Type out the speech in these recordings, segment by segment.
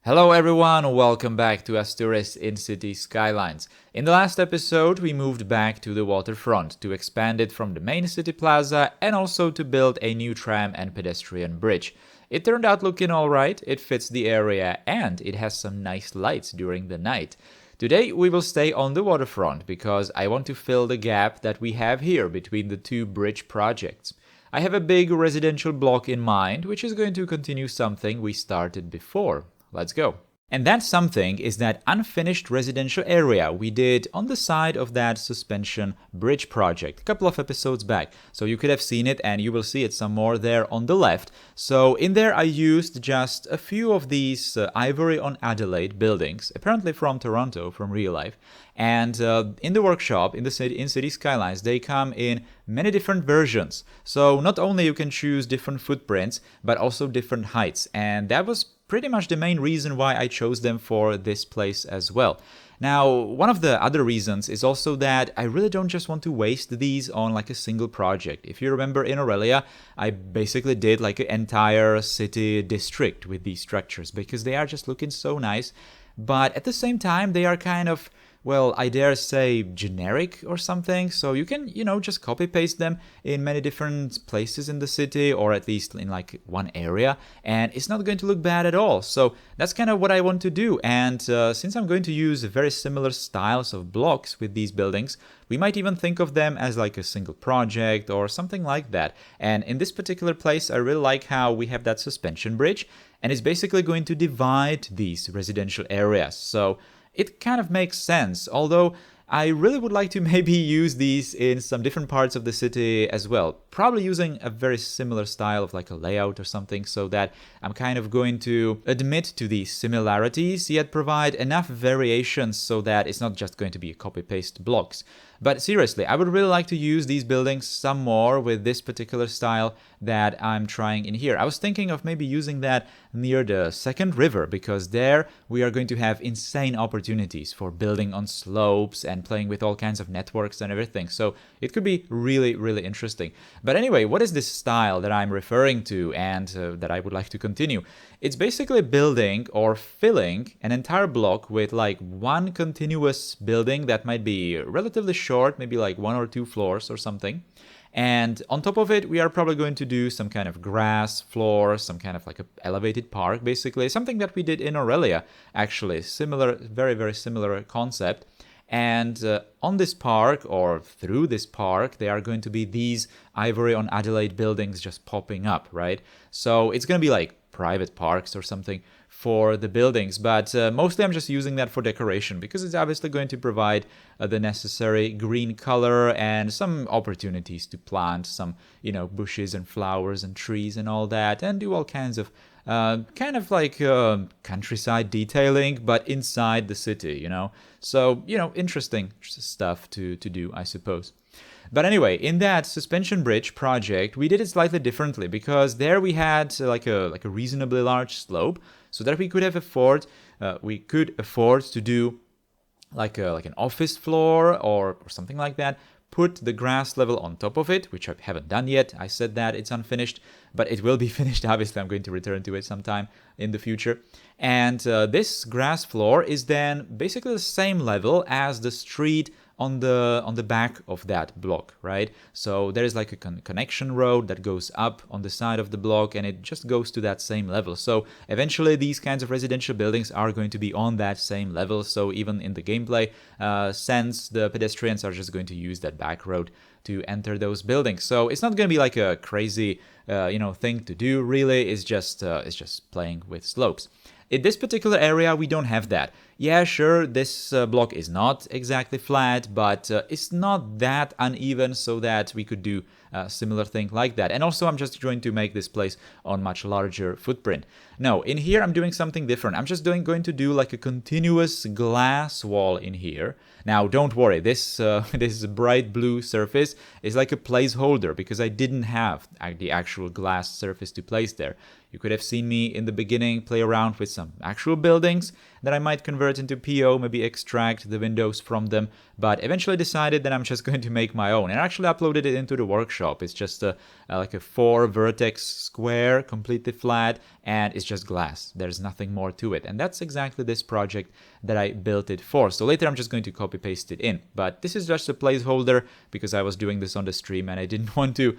Hello everyone, welcome back to Asturis in City Skylines. In the last episode, we moved back to the waterfront to expand it from the main city plaza and also to build a new tram and pedestrian bridge. It turned out looking alright, it fits the area and it has some nice lights during the night. Today we will stay on the waterfront because I want to fill the gap that we have here between the two bridge projects. I have a big residential block in mind, which is going to continue something we started before. Let's go. And that something is that unfinished residential area we did on the side of that suspension bridge project a couple of episodes back. So you could have seen it and you will see it some more there on the left. So in there I used just a few of these Ivory on Adelaide buildings, apparently from Toronto, from real life. And in the workshop, in City Skylines, they come in many different versions. So not only you can choose different footprints, but also different heights. And that was pretty much the main reason why I chose them for this place as well. Now, one of the other reasons is also that I really don't just want to waste these on like a single project. If you remember in Aurelia, I basically did like an entire city district with these structures because they are just looking so nice. But at the same time, they are kind of, well, I dare say generic or something. So you can, just copy paste them in many different places in the city or at least in like one area. And it's not going to look bad at all. So that's kind of what I want to do. And since I'm going to use very similar styles of blocks with these buildings, we might even think of them as like a single project or something like that. And in this particular place, I really like how we have that suspension bridge. And it's basically going to divide these residential areas. So it kind of makes sense, although I really would like to maybe use these in some different parts of the city as well. Probably using a very similar style of like a layout or something so that I'm kind of going to admit to these similarities yet provide enough variations so that it's not just going to be copy-paste blocks. But seriously, I would really like to use these buildings some more with this particular style that I'm trying in here. I was thinking of maybe using that near the second river because there we are going to have insane opportunities for building on slopes and playing with all kinds of networks and everything. So it could be really, really interesting. But anyway, what is this style that I'm referring to and that I would like to continue? It's basically building or filling an entire block with like one continuous building that might be relatively short, maybe like 1 or 2 floors or something. And on top of it, we are probably going to do some kind of grass floor, some kind of like an elevated park, basically. Something that we did in Aurelia, actually. Similar, very, very similar concept. And on this park, or through this park, there are going to be these Ivory on Adelaide buildings just popping up, right? So it's going to be like private parks or something for the buildings, but mostly I'm just using that for decoration because it's obviously going to provide the necessary green color and some opportunities to plant some, bushes and flowers and trees and all that and do all kinds of kind of like countryside detailing, but inside the city, So, interesting stuff to do, I suppose. But anyway, in that suspension bridge project, we did it slightly differently because there we had like a reasonably large slope, so that we could afford to do like an office floor or something like that. Put the grass level on top of it, which I haven't done yet. I said that it's unfinished, but it will be finished. Obviously, I'm going to return to it sometime in the future. And this grass floor is then basically the same level as the street on the back of that block, right? So there is like a connection road that goes up on the side of the block and it just goes to that same level. So eventually these kinds of residential buildings are going to be on that same level. So even in the gameplay sense, the pedestrians are just going to use that back road to enter those buildings. So it's not going to be like a crazy thing to do, really. It's just playing with slopes. In this particular area, we don't have that. Yeah, sure, this block is not exactly flat, but it's not that uneven so that we could do a similar thing like that. And also, I'm just going to make this place on much larger footprint. No, in here, I'm doing something different. I'm just going to do like a continuous glass wall in here. Now, don't worry, this bright blue surface is like a placeholder because I didn't have the actual glass surface to place there. You could have seen me in the beginning play around with some actual buildings that I might convert into PO, maybe extract the windows from them, but eventually decided that I'm just going to make my own and actually uploaded it into the workshop. It's just like a 4 vertex square, completely flat, and it's just glass. There's nothing more to it. And that's exactly this project that I built it for. So later I'm just going to copy paste it in. But this is just a placeholder because I was doing this on the stream and I didn't want to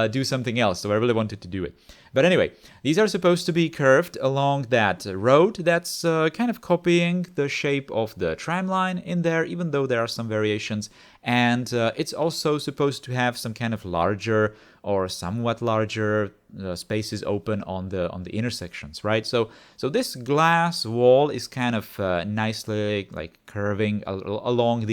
do something else. So I really wanted to do it. But anyway, these are supposed to be curved along that road that's kind of copying the shape of the tram line in there, even though there are some variations. And it's also supposed to have some kind of larger or somewhat larger spaces open on the intersections, right? So this glass wall is kind of nicely like curving along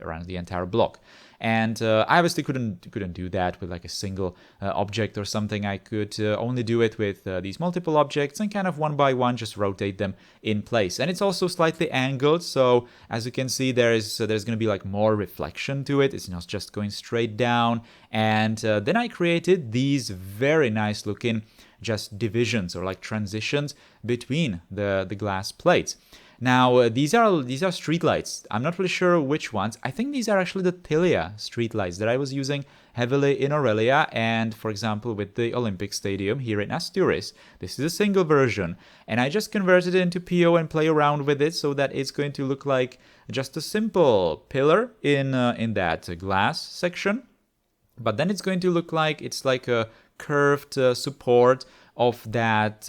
around the entire block. And I obviously couldn't do that with like a single object or something. I could only do it with these multiple objects and kind of one by one just rotate them in place. And it's also slightly angled, so as you can see, there's going to be like more reflection to it. It's not just going straight down. And then I created these very nice looking just divisions or like transitions between the glass plates. Now, these are streetlights. I'm not really sure which ones. I think these are actually the Tilia streetlights that I was using heavily in Aurelia and, for example, with the Olympic Stadium here in Asturis. This is a single version, and I just converted it into PO and play around with it so that it's going to look like just a simple pillar in that glass section. But then it's going to look like it's like a curved support of that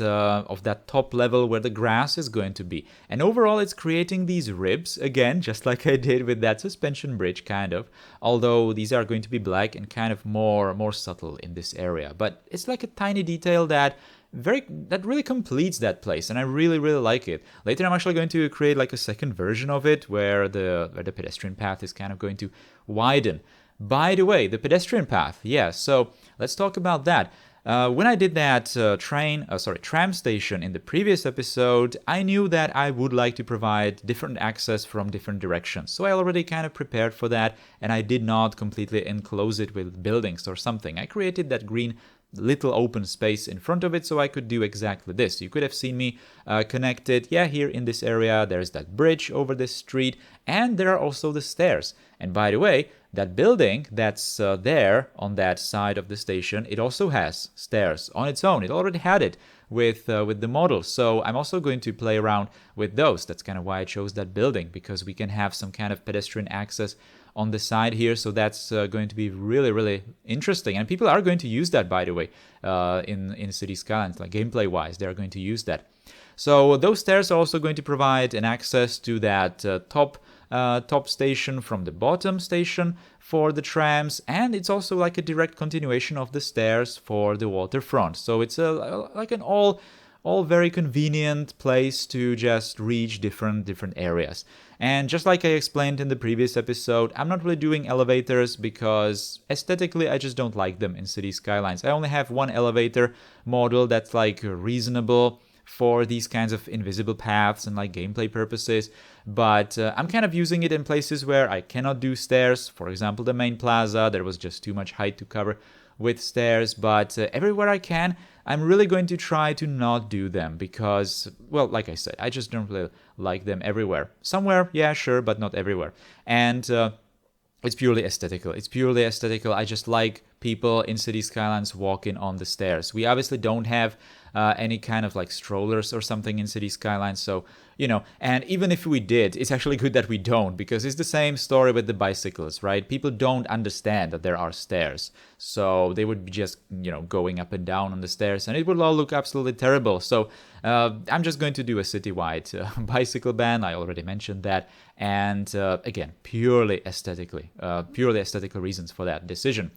top level where the grass is going to be. And overall it's creating these ribs, again, just like I did with that suspension bridge kind of, although these are going to be black and kind of more subtle in this area. But it's like a tiny detail that really completes that place, and I really like it. Later I'm actually going to create like a second version of it where the pedestrian path is kind of going to widen. By the way, the pedestrian path, yeah, so let's talk about that. When I did that tram station in the previous episode, I knew that I would like to provide different access from different directions. So I already kind of prepared for that, and I did not completely enclose it with buildings or something. I created that green little open space in front of it so I could do exactly this. You could have seen me connect it, here in this area. There's that bridge over this street, and there are also the stairs. And by the way, that building that's there on that side of the station, it also has stairs on its own. It already had it with the model. So I'm also going to play around with those. That's kind of why I chose that building, because we can have some kind of pedestrian access on the side here. So that's going to be really interesting. And people are going to use that, by the way, in City Skylines, like gameplay wise, they're going to use that. So those stairs are also going to provide an access to that top station from the bottom station for the trams, and it's also like a direct continuation of the stairs for the waterfront. So it's like an all very convenient place to just reach different areas. And just like I explained in the previous episode, I'm not really doing elevators because aesthetically I just don't like them in City Skylines. I only have one elevator model that's like reasonable for these kinds of invisible paths and like gameplay purposes, but I'm kind of using it in places where I cannot do stairs. For example, the main plaza, there was just too much height to cover with stairs, but everywhere I can, I'm really going to try to not do them because, well, like I said, I just don't really like them everywhere. Somewhere, yeah, sure, but not everywhere. And it's purely aesthetical. I just like people in City Skylines walking on the stairs. We obviously don't have any kind of like strollers or something in City Skylines, so and even if we did, it's actually good that we don't, because it's the same story with the bicycles, right? People don't understand that there are stairs, so they would be just going up and down on the stairs, and it would all look absolutely terrible. So I'm just going to do a citywide bicycle ban. I already mentioned that, and again, purely aesthetical reasons for that decision.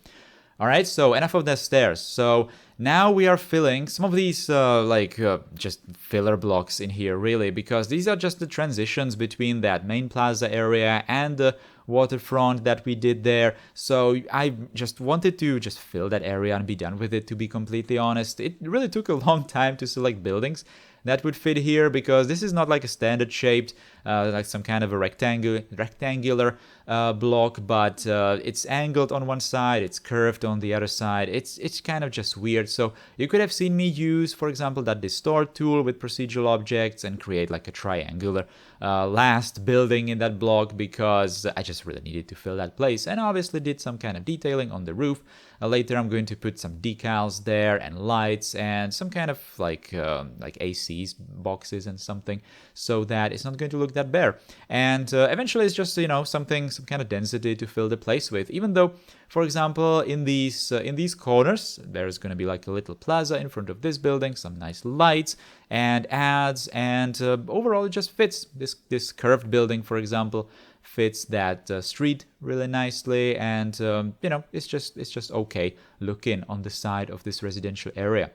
All right, so enough of the stairs. So now we are filling some of these just filler blocks in here, really, because these are just the transitions between that main plaza area and the waterfront that we did there. So I just wanted to just fill that area and be done with it, to be completely honest. It really took a long time to select buildings that would fit here, because this is not like a standard shaped, like some kind of a rectangular block, but it's angled on one side, it's curved on the other side. It's kind of just weird. So you could have seen me use, for example, that distort tool with procedural objects and create like a triangular last building in that block, because I just really needed to fill that place, and obviously did some kind of detailing on the roof. Later I'm going to put some decals there and lights and some kind of like ACs boxes and something, so that it's not going to look that bare. And eventually it's just, you know, some kind of density to fill the place with. Even though, for example, in these corners there's going to be like a little plaza in front of this building, some nice lights and ads, and overall it just fits. This curved building, for example, fits that street really nicely, and you know, it's just okay looking on the side of this residential area.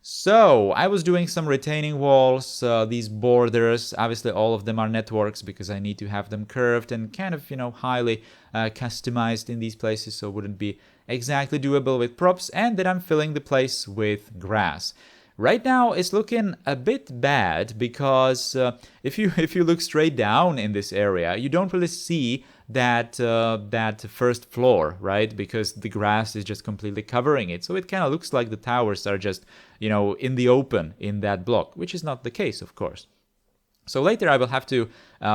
So I was doing some retaining walls, these borders. Obviously all of them are networks because I need to have them curved and kind of, you know, highly customized in these places, so it wouldn't be exactly doable with props. And then I'm filling the place with grass. Right now it's looking a bit bad, because if you look straight down in this area, you don't really see that first floor, right? Because the grass is just completely covering it. So it kind of looks like the towers are just, you know, in the open in that block, which is not the case, of course. So later I will have to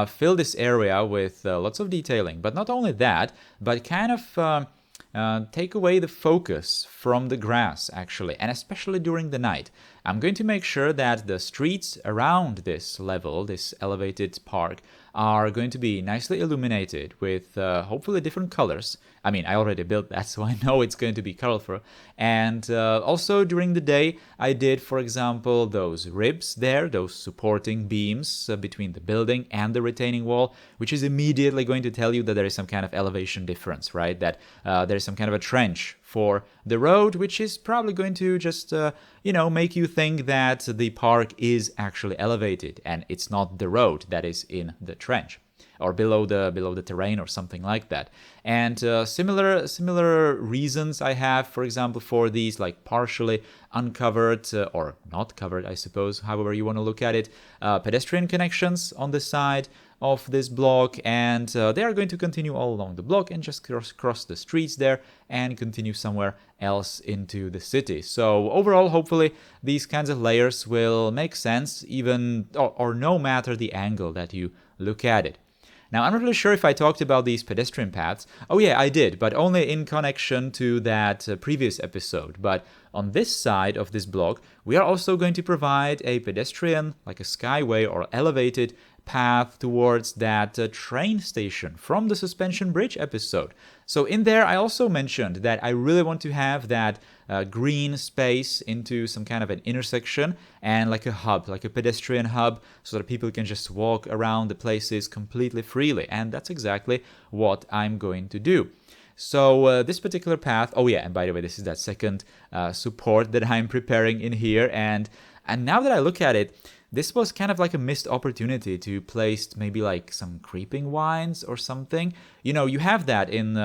fill this area with lots of detailing, but not only that, but kind of take away the focus from the grass, actually, and especially during the night. I'm going to make sure that the streets around this level, this elevated park, are going to be nicely illuminated with hopefully different colors. I mean, I already built that, so I know it's going to be colorful. And also during the day, I did, for example, those ribs there, those supporting beams between the building and the retaining wall, which is immediately going to tell you that there is some kind of elevation difference, right? That there is some kind of a trench for the road, which is probably going to just, you know, make you think that the park is actually elevated and it's not the road that is in the trench or below the terrain or something like that. And similar reasons I have, for example, for these like partially uncovered or not covered, I suppose, however you want to look at it, pedestrian connections on the side of this block, and they are going to continue all along the block and just cross the streets there and continue somewhere else into the city. So overall, hopefully these kinds of layers will make sense even or no matter the angle that you look at it. Now, I'm not really sure if I talked about these pedestrian paths. Oh yeah, I did, but only in connection to that previous episode. But on this side of this block, we are also going to provide a pedestrian, like a skyway or elevated path towards that train station from the suspension bridge episode. So in there, I also mentioned that I really want to have that green space into some kind of an intersection and like a hub, like a pedestrian hub, so that people can just walk around the places completely freely. And that's exactly what I'm going to do. So this particular path, oh yeah, and by the way, this is that second support that I'm preparing in here. And now that I look at it, this was kind of like a missed opportunity to place maybe like some creeping vines or something. You know, you have that in,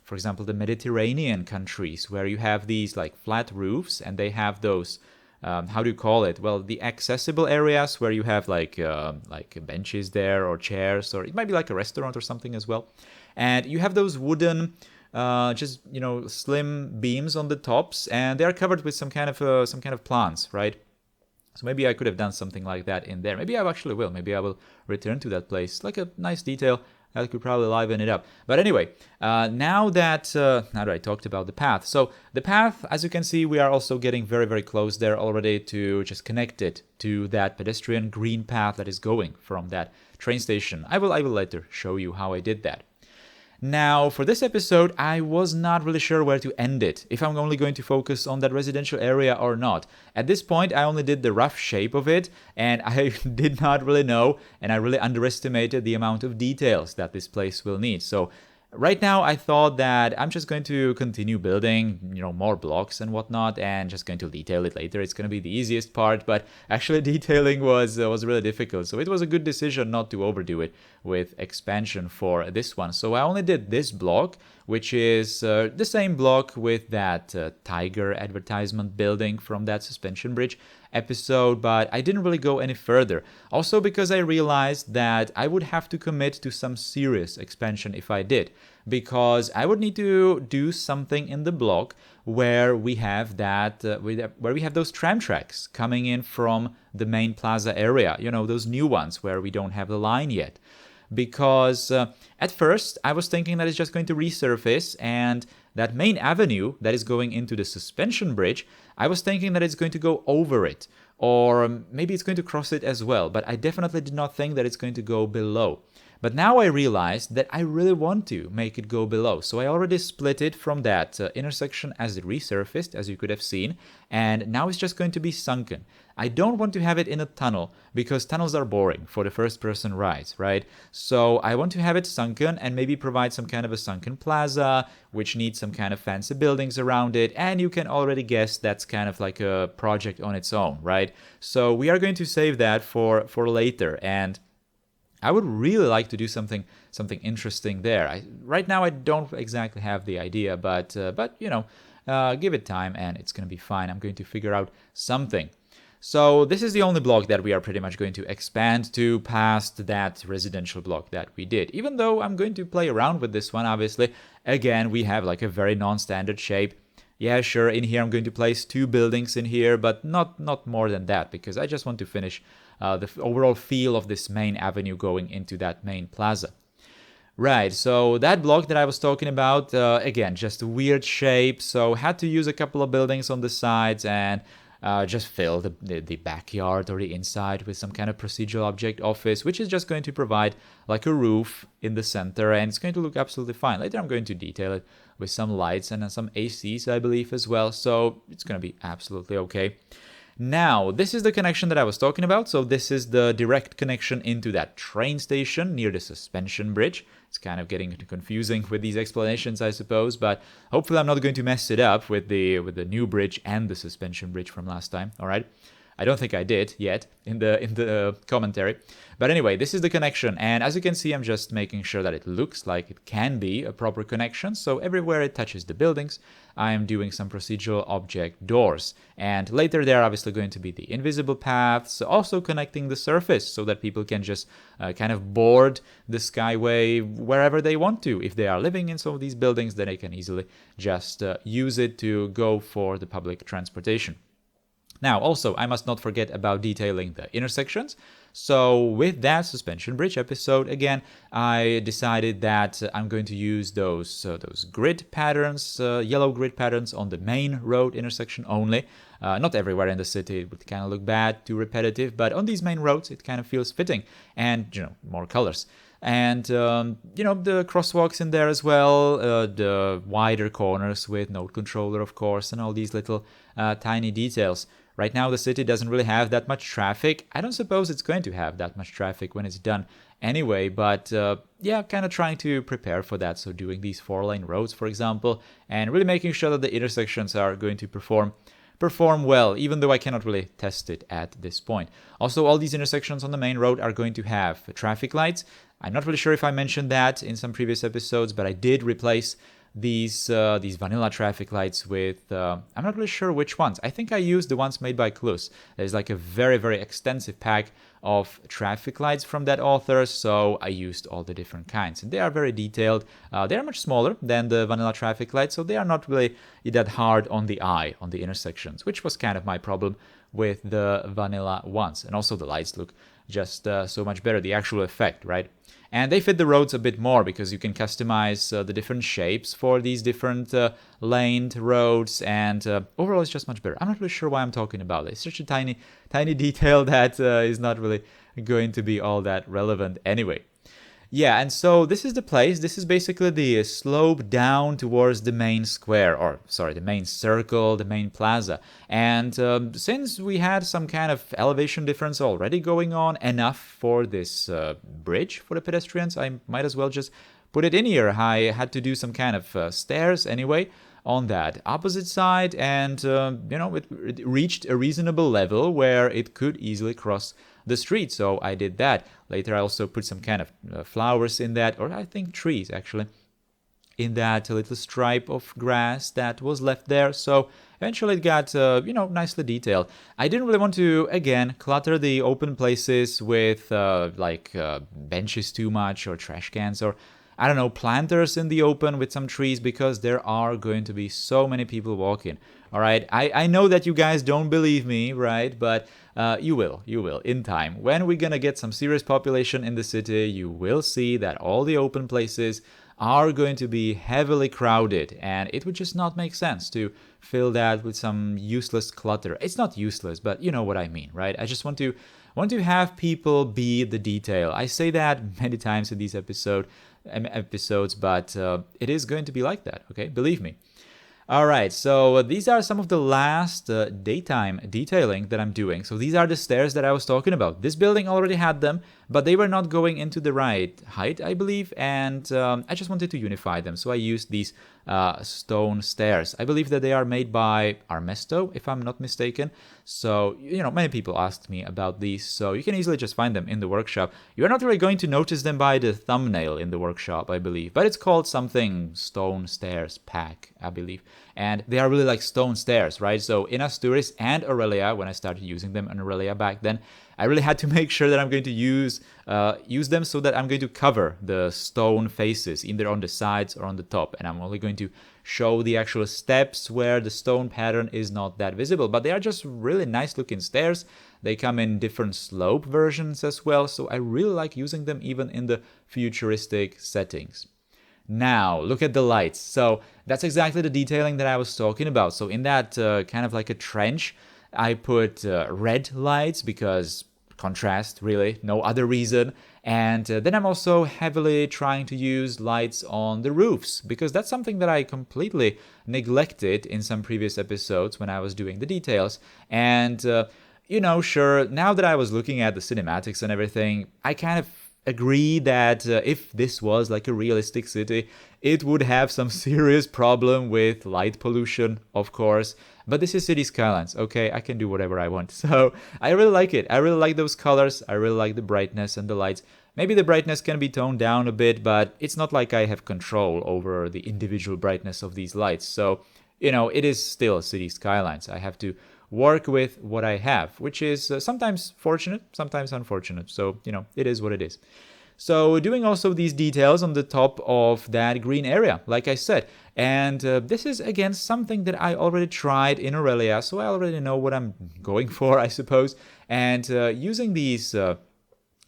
for example, the Mediterranean countries where you have these like flat roofs and they have those, how do you call it? Well, the accessible areas where you have like benches there or chairs, or it might be like a restaurant or something as well. And you have those wooden, just, you know, slim beams on the tops, and they are covered with some kind of plants, right? So maybe I could have done something like that in there. Maybe I actually will. Maybe I will return to that place. Like a nice detail that could probably liven it up. But anyway, now that I talked about the path. So the path, as you can see, we are also getting very, very close there already to just connect it to that pedestrian green path that is going from that train station. I will later show you how I did that. Now, for this episode, I was not really sure where to end it, if I'm only going to focus on that residential area or not. At this point, I only did the rough shape of it, and I did not really know, and I really underestimated the amount of details that this place will need. So right now, I thought that I'm just going to continue building, you know, more blocks and whatnot, and just going to detail it later. It's going to be the easiest part, but actually detailing was really difficult. So it was a good decision not to overdo it with expansion for this one. So I only did this block, which is the same block with that tiger advertisement building from that suspension bridge episode, but I didn't really go any further. Also because I realized that I would have to commit to some serious expansion if I did, because I would need to do something in the block where we have that where we have those tram tracks coming in from the main plaza area, those new ones where we don't have the line yet. Because at first I was thinking that it's just going to resurface, and that main avenue that is going into the suspension bridge, I was thinking that it's going to go over it, or maybe it's going to cross it as well, but I definitely did not think that it's going to go below. But now I realized that I really want to make it go below, so I already split it from that intersection as it resurfaced, as you could have seen, and now it's just going to be sunken. I don't want to have it in a tunnel, because tunnels are boring for the first-person rides, right? So I want to have it sunken and maybe provide some kind of a sunken plaza, which needs some kind of fancy buildings around it, and you can already guess that's kind of like a project on its own, right? So we are going to save that for later, and I would really like to do something interesting there. Right now I don't exactly have the idea, but give it time and it's going to be fine. I'm going to figure out something. So this is the only block that we are pretty much going to expand to past that residential block that we did. Even though I'm going to play around with this one, obviously. Again, we have like a very non-standard shape. Yeah, sure, in here I'm going to place 2 buildings in here, but not more than that, because I just want to finish the overall feel of this main avenue going into that main plaza. Right, so that block that I was talking about, again, just a weird shape, so had to use a couple of buildings on the sides and just fill the backyard or the inside with some kind of procedural object office, which is just going to provide like a roof in the center, and it's going to look absolutely fine. Later I'm going to detail it with some lights and some ACs, I believe, as well, so it's going to be absolutely okay. Now, this is the connection that I was talking about. So this is the direct connection into that train station near the suspension bridge. It's kind of getting confusing with these explanations, I suppose, but hopefully I'm not going to mess it up with the new bridge and the suspension bridge from last time. All right. I don't think I did yet in the commentary. But anyway, this is the connection, and as you can see, I'm just making sure that it looks like it can be a proper connection. So everywhere it touches the buildings, I am doing some procedural object doors. And later there are obviously going to be the invisible paths, also connecting the surface so that people can just kind of board the skyway wherever they want to. If they are living in some of these buildings, then they can easily just use it to go for the public transportation. Now, also, I must not forget about detailing the intersections. So with that suspension bridge episode, again, I decided that I'm going to use those grid patterns, yellow grid patterns on the main road intersection only. Not everywhere in the city, it would kind of look bad, too repetitive, but on these main roads, it kind of feels fitting, and, more colors. And, the crosswalks in there as well, the wider corners with node controller, of course, and all these little tiny details. Right now, the city doesn't really have that much traffic. I don't suppose it's going to have that much traffic when it's done anyway, but kind of trying to prepare for that. So doing these 4-lane roads, for example, and really making sure that the intersections are going to perform well, even though I cannot really test it at this point. Also, all these intersections on the main road are going to have traffic lights. I'm not really sure if I mentioned that in some previous episodes, but I did replace these vanilla traffic lights with, I'm not really sure which ones. I think I used the ones made by Akruas. There's like a very, very extensive pack of traffic lights from that author, so I used all the different kinds. And they are very detailed. They are much smaller than the vanilla traffic lights, so they are not really that hard on the eye, on the intersections, which was kind of my problem with the vanilla ones. And also the lights look just so much better, the actual effect, right? And they fit the roads a bit more because you can customize the different shapes for these different laned roads, and overall it's just much better. I'm not really sure why I'm talking about it. It's such a tiny detail that is not really going to be all that relevant anyway. Yeah, and so this is the place. This is basically the slope down towards the main square, or sorry, the main circle, the main plaza. And since we had some kind of elevation difference already going on, enough for this bridge for the pedestrians, I might as well just put it in here. I had to do some kind of stairs anyway on that opposite side, and it reached a reasonable level where it could easily cross the street, so I did that. Later I also put some kind of flowers in that, or I think trees actually. in that little stripe of grass that was left there. So eventually it got, nicely detailed. I didn't really want to, again, clutter the open places with benches too much or trash cans or, I don't know, planters in the open with some trees, because there are going to be so many people walking. All right, I know that you guys don't believe me, right? But you will in time. When we're gonna get some serious population in the city, you will see that all the open places are going to be heavily crowded, and it would just not make sense to fill that with some useless clutter. It's not useless, but you know what I mean, right? I just want to have people be the detail. I say that many times in these episodes, but it is going to be like that, okay? Believe me. All right, so these are some of the last daytime detailing that I'm doing. So these are the stairs that I was talking about. This building already had them, but they were not going into the right height, I believe, and I just wanted to unify them. So I used these stone stairs. I believe that they are made by Armesto, if I'm not mistaken. So, many people asked me about these, so you can easily just find them in the workshop. You're not really going to notice them by the thumbnail in the workshop, I believe, but it's called something Stone Stairs Pack, I believe. And they are really like stone stairs, right? So in Asturis and Aurelia, when I started using them in Aurelia back then, I really had to make sure that I'm going to use them so that I'm going to cover the stone faces, either on the sides or on the top. And I'm only going to show the actual steps where the stone pattern is not that visible. But they are just really nice looking stairs. They come in different slope versions as well. So I really like using them even in the futuristic settings. Now, look at the lights. So that's exactly the detailing that I was talking about. So in that kind of like a trench, I put red lights because contrast, really, no other reason. And then I'm also heavily trying to use lights on the roofs, because that's something that I completely neglected in some previous episodes when I was doing the details. And, sure, now that I was looking at the cinematics and everything, I kind of agree that if this was like a realistic city, it would have some serious problem with light pollution, of course. But this is City Skylines, okay? I can do whatever I want. So I really like it. I really like those colors. I really like the brightness and the lights. Maybe the brightness can be toned down a bit, but it's not like I have control over the individual brightness of these lights. So, it is still City Skylines. I have to work with what I have, which is sometimes fortunate, sometimes unfortunate. So, it is what it is. So doing also these details on the top of that green area, like I said. And this is, again, something that I already tried in Aurelia, so I already know what I'm going for, I suppose. And using these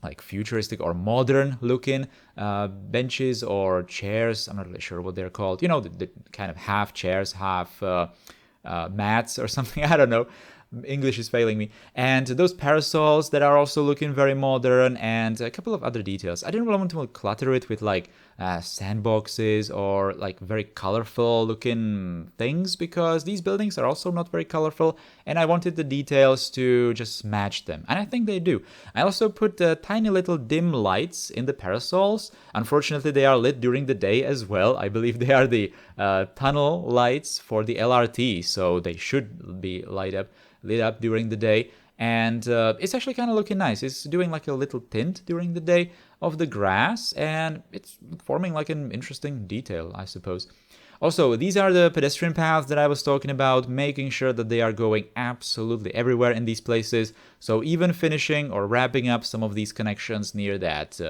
like futuristic or modern looking benches or chairs, I'm not really sure what they're called. The kind of half chairs, half mats or something, I don't know. English is failing me. And those parasols that are also looking very modern, and a couple of other details. I didn't really want to clutter it with like sandboxes or like very colorful looking things, because these buildings are also not very colorful, and I wanted the details to just match them, and I think they do. I also put tiny little dim lights in the parasols. Unfortunately, they are lit during the day as well. I believe they are the tunnel lights for the LRT, so they should be lit up during the day. And it's actually kind of looking nice. It's doing like a little tint during the day of the grass, and it's forming like an interesting detail, I suppose. Also, these are the pedestrian paths that I was talking about, making sure that they are going absolutely everywhere in these places. So even finishing or wrapping up some of these connections near that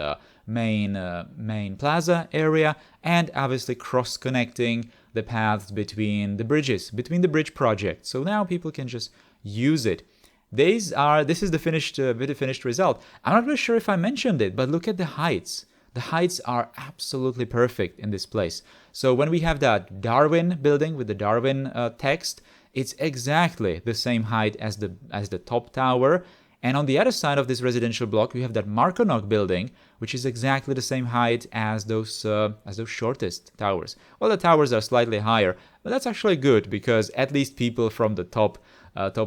main plaza area, and obviously cross-connecting the paths between the bridges, between the bridge project. So now people can just use it. This is the finished result. I'm not really sure if I mentioned it, but look at the heights. The heights are absolutely perfect in this place. So when we have that Darwin building with the Darwin text, it's exactly the same height as the top tower. And on the other side of this residential block, we have that Markonok building, which is exactly the same height as those shortest towers. Well, the towers are slightly higher, but that's actually good, because at least people from the top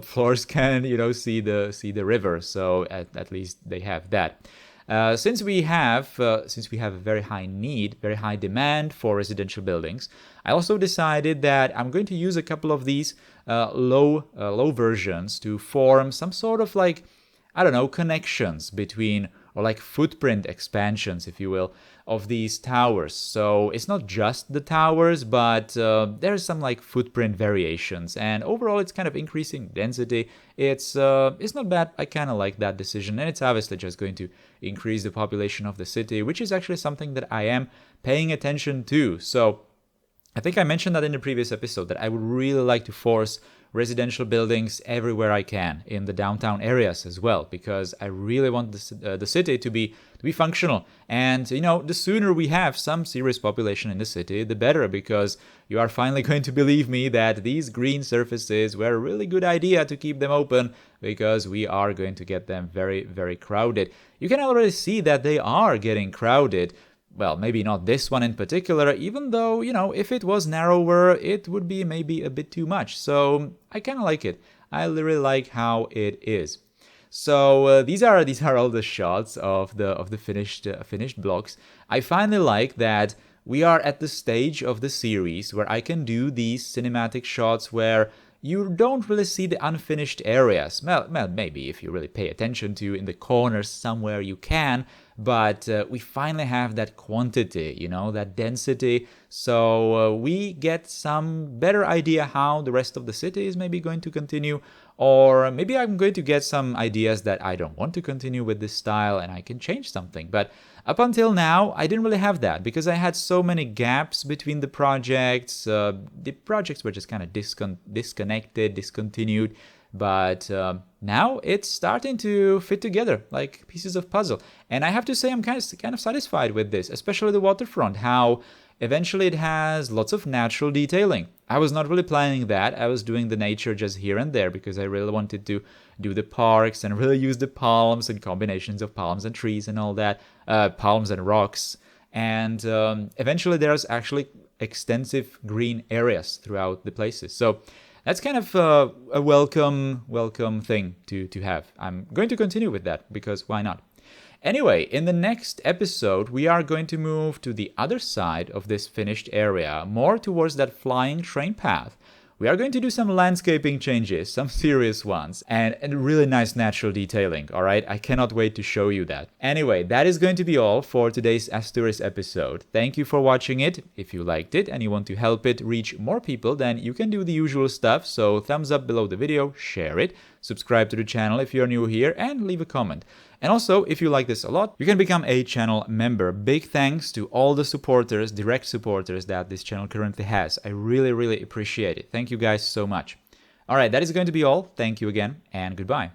floors can see the river. So at least they have that. Since we have a very high demand for residential buildings, I also decided that I'm going to use a couple of these low versions to form some sort of like, I don't know, connections between or like footprint expansions, if you will, of these towers. So it's not just the towers, but there's some like footprint variations, and overall it's kind of increasing density. It's not bad. I kind of like that decision, and it's obviously just going to increase the population of the city, which is actually something that I am paying attention to. So I think I mentioned that in the previous episode that I would really like to force residential buildings everywhere I can in the downtown areas as well, because I really want the city to be functional. And the sooner we have some serious population in the city, the better, because you are finally going to believe me that these green surfaces were a really good idea to keep them open, because we are going to get them very, very crowded. You can already see that they are getting crowded. Well, maybe not this one in particular, even though, if it was narrower, it would be maybe a bit too much. So I kind of like it. I really like how it is. So these are all the shots of the finished blocks. I finally like that we are at the stage of the series where I can do these cinematic shots where you don't really see the unfinished areas. Well, maybe if you really pay attention to in the corners somewhere you can, but we finally have that quantity, that density. So we get some better idea how the rest of the city is maybe going to continue, or maybe I'm going to get some ideas that I don't want to continue with this style and I can change something. But up until now, I didn't really have that because I had so many gaps between the projects. The projects were just kind of disconnected, discontinued. But now it's starting to fit together like pieces of puzzle. And I have to say I'm kind of satisfied with this, especially the waterfront, how eventually it has lots of natural detailing. I was not really planning that. I was doing the nature just here and there because I really wanted to do the parks and really use the palms and combinations of palms and trees and all that, palms and rocks. And eventually there's actually extensive green areas throughout the places. So that's kind of a welcome thing to have. I'm going to continue with that because why not? Anyway, in the next episode, we are going to move to the other side of this finished area, more towards that flying train path. We are going to do some landscaping changes, some serious ones, and really nice natural detailing, alright? I cannot wait to show you that. Anyway, that is going to be all for today's Asturis episode. Thank you for watching it. If you liked it and you want to help it reach more people, then you can do the usual stuff, so thumbs up below the video, share it, subscribe to the channel if you're new here, and leave a comment. And also, if you like this a lot, you can become a channel member. Big thanks to all the supporters, direct supporters that this channel currently has. I really, really appreciate it. Thank you guys so much. Alright, that is going to be all. Thank you again, and goodbye.